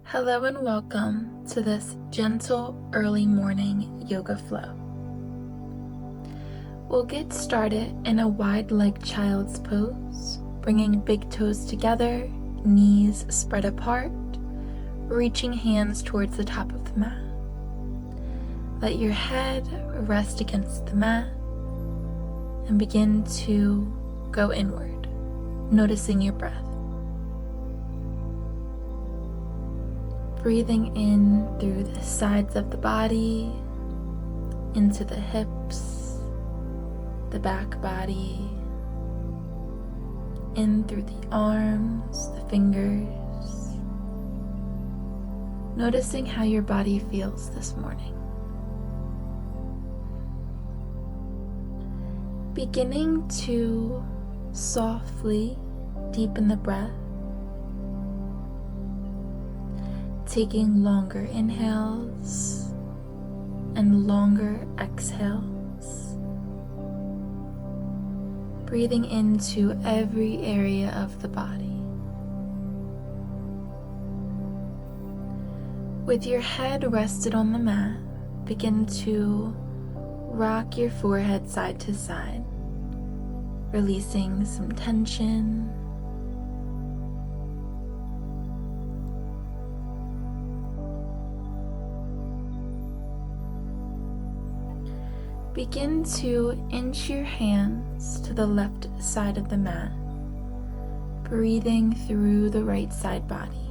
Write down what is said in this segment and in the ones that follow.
Hello and welcome to this gentle early morning yoga flow. We'll get started in a wide-legged child's pose, bringing big toes together, knees spread apart, reaching hands towards the top of the mat. Let your head rest against the mat and begin to go inward, noticing your breath. Breathing in through the sides of the body, into the hips, the back body, in through the arms, the fingers. Noticing how your body feels this morning. Beginning to softly deepen the breath. Taking longer inhales and longer exhales. Breathing into every area of the body. With your head rested on the mat, begin to rock your forehead side to side, releasing some tension. Begin to inch your hands to the left side of the mat, breathing through the right side body.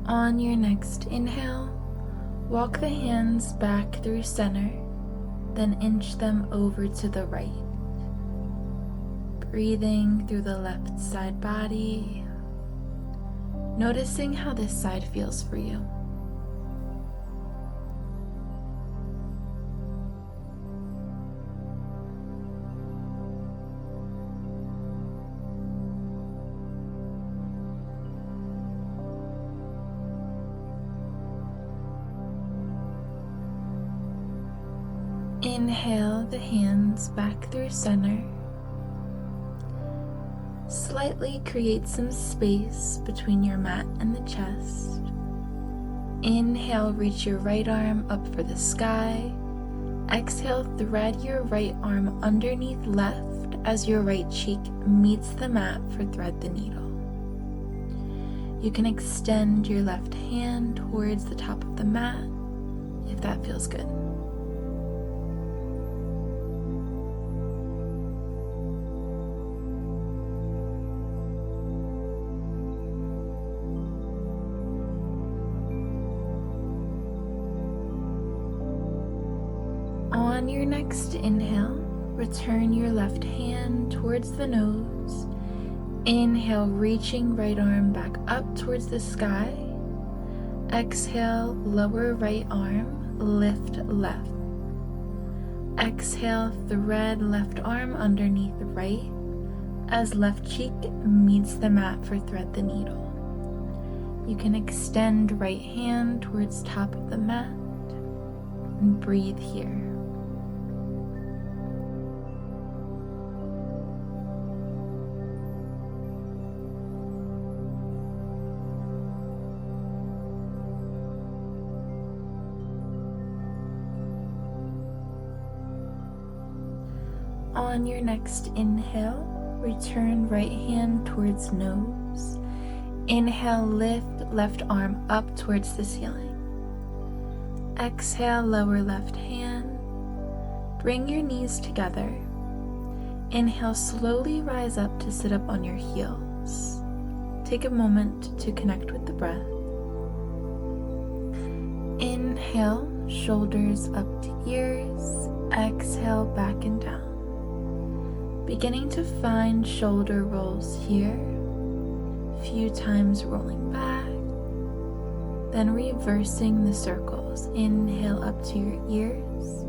On your next inhale, walk the hands back through center, then inch them over to the right. Breathing through the left side body, noticing how this side feels for you. Inhale the hands back through center. Slightly create some space between your mat and the chest. Inhale, reach your right arm up for the sky. Exhale, thread your right arm underneath left as your right cheek meets the mat for thread the needle. You can extend your left hand towards the top of the mat if that feels good. On your next inhale, return your left hand towards the nose. Inhale, reaching right arm back up towards the sky. Exhale, lower right arm, lift left. Exhale, thread left arm underneath right as left cheek meets the mat for thread the needle. You can extend right hand towards top of the mat and breathe here. On your next inhale, return right hand towards nose. Inhale, lift left arm up towards the ceiling. Exhale, lower left hand. Bring your knees together. Inhale, slowly rise up to sit up on your heels. Take a moment to connect with the breath. Inhale, shoulders up to ears. Exhale, back and down. Beginning to find shoulder rolls here, few times rolling back, then reversing the circles. Inhale up to your ears,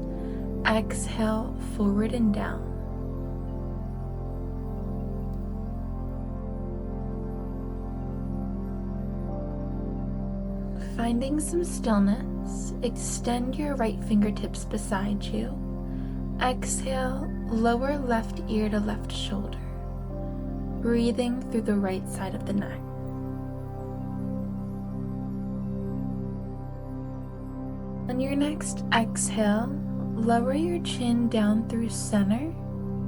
exhale forward and down. Finding some stillness, extend your right fingertips beside you. Exhale, lower left ear to left shoulder, breathing through the right side of the neck. On your next exhale, lower your chin down through center.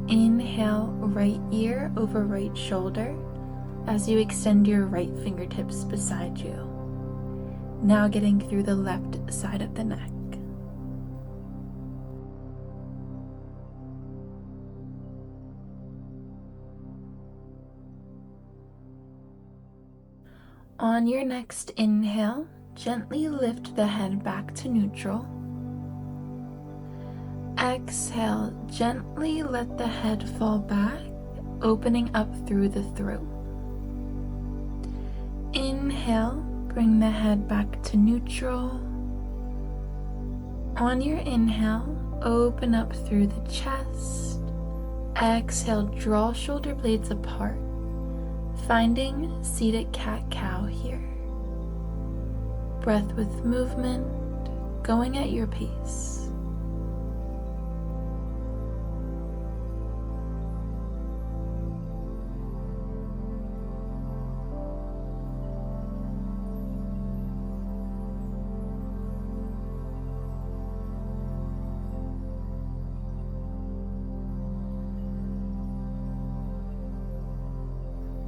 Inhale, right ear over right shoulder as you extend your right fingertips beside you. Now getting through the left side of the neck. On your next inhale, gently lift the head back to neutral. Exhale, gently let the head fall back, opening up through the throat. Inhale, bring the head back to neutral. On your inhale, open up through the chest. Exhale, draw shoulder blades apart, finding seated cat-cow here. Breath with movement, going at your pace.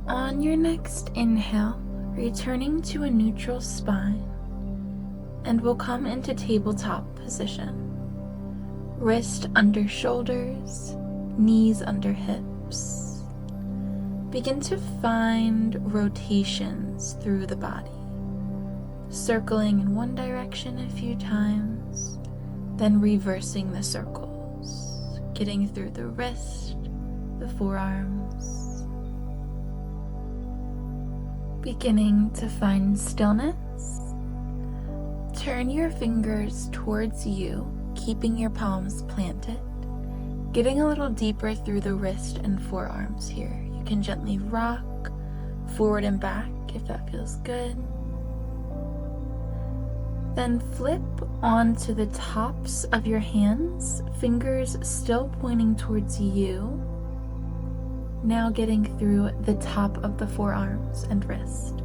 On your next inhale, returning to a neutral spine, and we'll come into tabletop position. Wrist under shoulders, knees under hips. Begin to find rotations through the body, circling in one direction a few times, then reversing the circles, getting through the wrist, the forearms. Beginning to find stillness. Turn your fingers towards you, keeping your palms planted. Getting a little deeper through the wrist and forearms here. You can gently rock forward and back if that feels good. Then flip onto the tops of your hands, fingers still pointing towards you. Now getting through the top of the forearms and wrist.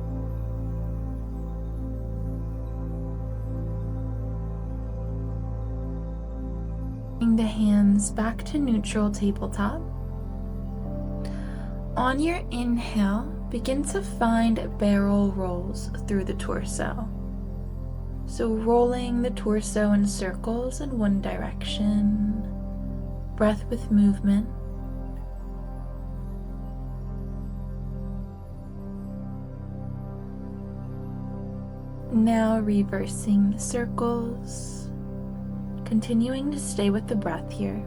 Bring the hands back to neutral tabletop. On your inhale, begin to find barrel rolls through the torso. So rolling the torso in circles in one direction, breath with movement. Now reversing the circles, continuing to stay with the breath here.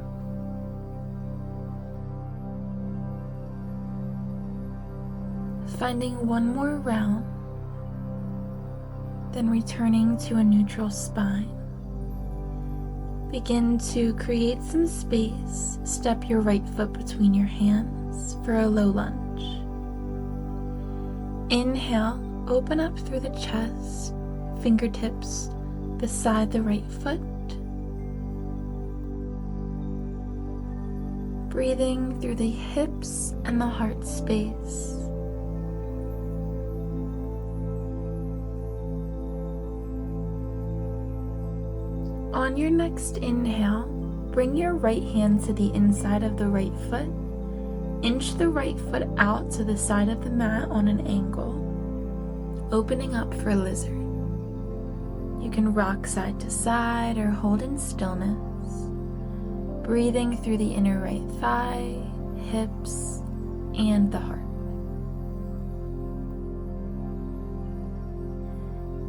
Finding one more round, then returning to a neutral spine. Begin to create some space. Step your right foot between your hands for a low lunge. Inhale. Open up through the chest, fingertips beside the right foot. Breathing through the hips and the heart space. On your next inhale, bring your right hand to the inside of the right foot. Inch the right foot out to the side of the mat on an angle. Opening up for lizard. You can rock side to side or hold in stillness. Breathing through the inner right thigh, hips, and the heart.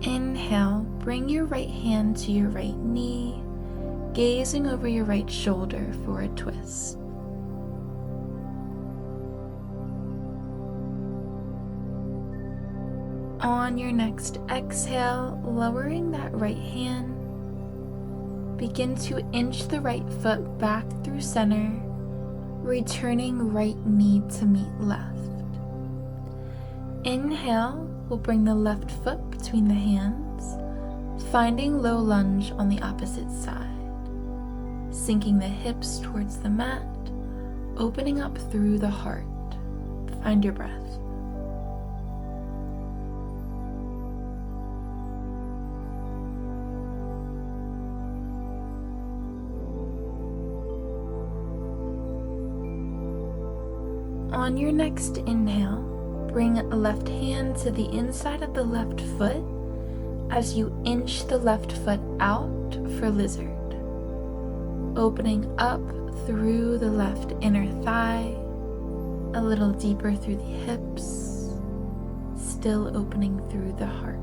Inhale, bring your right hand to your right knee, gazing over your right shoulder for a twist. On your next exhale, lowering that right hand, begin to inch the right foot back through center, returning right knee to meet left. Inhale, we'll bring the left foot between the hands, Finding low lunge on the opposite side, sinking the hips towards the mat, opening up through the heart. Find your breath. On your next inhale, bring a left hand to the inside of the left foot as you inch the left foot out for lizard, opening up through the left inner thigh, a little deeper through the hips, still opening through the heart.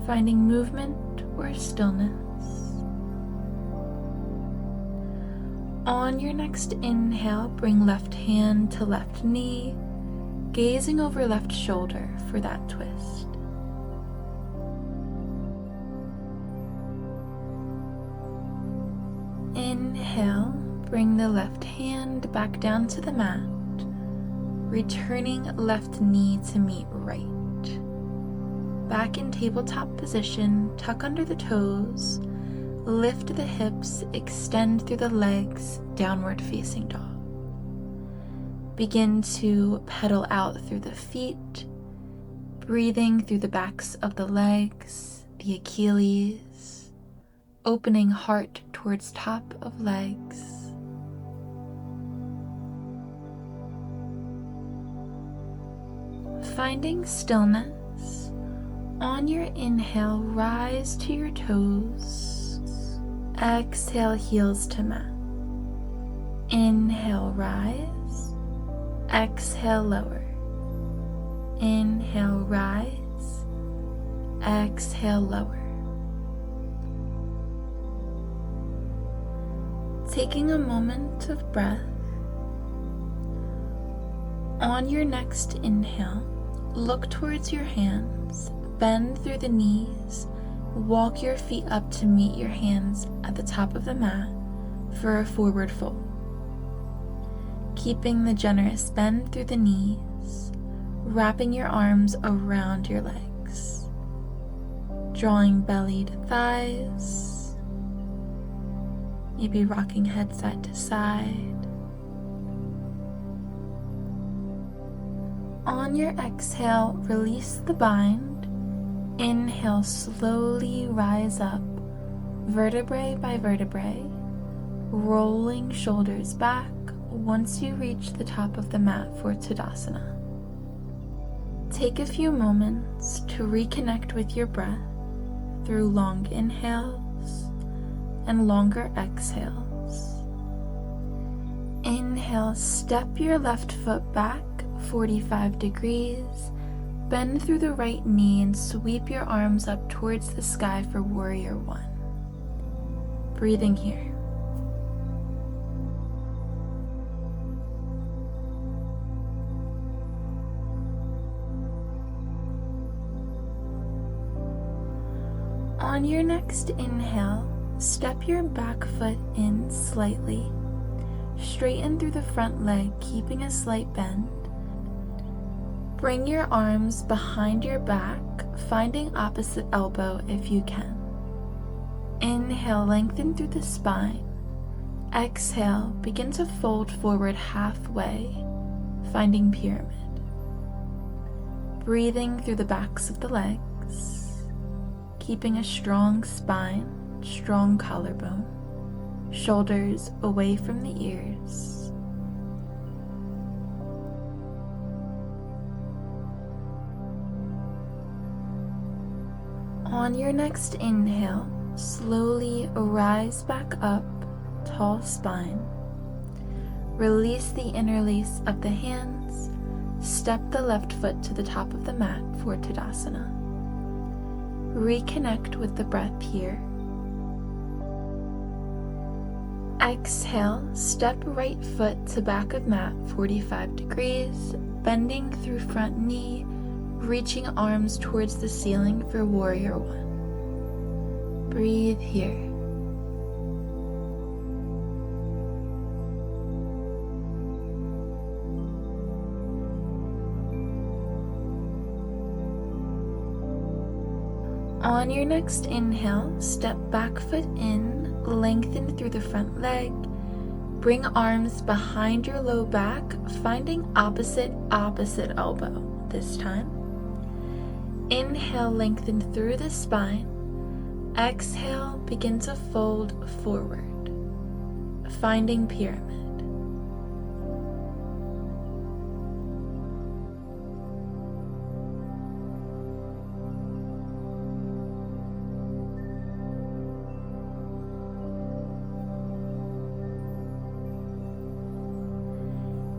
Finding movement or stillness. On your next inhale, bring left hand to left knee, gazing over left shoulder for that twist. Inhale, bring the left hand back down to the mat, returning left knee to meet right. Back in tabletop position, tuck under the toes, lift the hips, extend through the legs, downward facing dog. Begin to pedal out through the feet, breathing through the backs of the legs, the Achilles, opening heart towards top of legs. Finding stillness. On your inhale, rise to your toes. Exhale, heels to mat. Inhale, rise. Exhale, lower. Inhale, rise. Exhale, lower. Taking a moment of breath. On your next inhale, look towards your hands, bend through the knees, walk your feet up to meet your hands at the top of the mat for a forward fold. Keeping the generous bend through the knees, wrapping your arms around your legs, drawing belly to thighs, maybe rocking head side to side. On your exhale, release the bind. Inhale, slowly rise up, vertebrae by vertebrae, rolling shoulders back once you reach the top of the mat for Tadasana. Take a few moments to reconnect with your breath through long inhales and longer exhales. Inhale, step your left foot back 45 degrees. Bend through the right knee and sweep your arms up towards the sky for Warrior One. Breathing here. On your next inhale, step your back foot in slightly. Straighten through the front leg, keeping a slight bend. Bring your arms behind your back, finding opposite elbow if you can. Inhale, lengthen through the spine. Exhale, begin to fold forward halfway, finding pyramid. Breathing through the backs of the legs, keeping a strong spine, strong collarbone, shoulders away from the ears. On your next inhale, slowly rise back up, tall spine. Release the interlace of the hands. Step the left foot to the top of the mat for Tadasana. Reconnect with the breath here. Exhale, step right foot to back of mat 45 degrees, bending through front knee, reaching arms towards the ceiling for Warrior One. Breathe here. On your next inhale, step back foot in, lengthen through the front leg. Bring arms behind your low back, finding opposite elbow this time. Inhale, lengthen through the spine. Exhale, begin to fold forward, finding pyramid.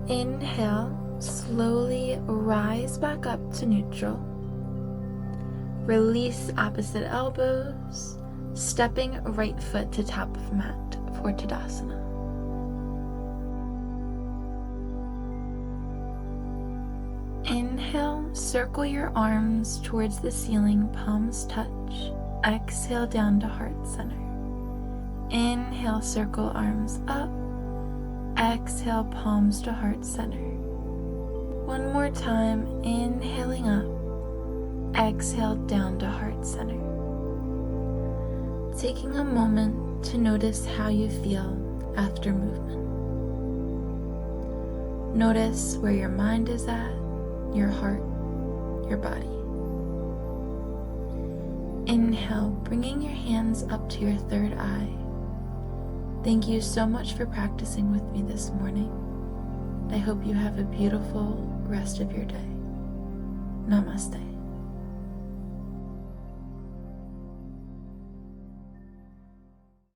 Inhale, slowly rise back up to neutral. Release opposite elbows, stepping right foot to top of mat for Tadasana. Inhale, circle your arms towards the ceiling, palms touch. Exhale down to heart center. Inhale, circle arms up. Exhale, palms to heart center. One more time, inhaling up. Exhale down to heart center. Taking a moment to notice how you feel after movement. Notice where your mind is at, your heart, your body. Inhale, bringing your hands up to your third eye. Thank you so much for practicing with me this morning. I hope you have a beautiful rest of your day. Namaste.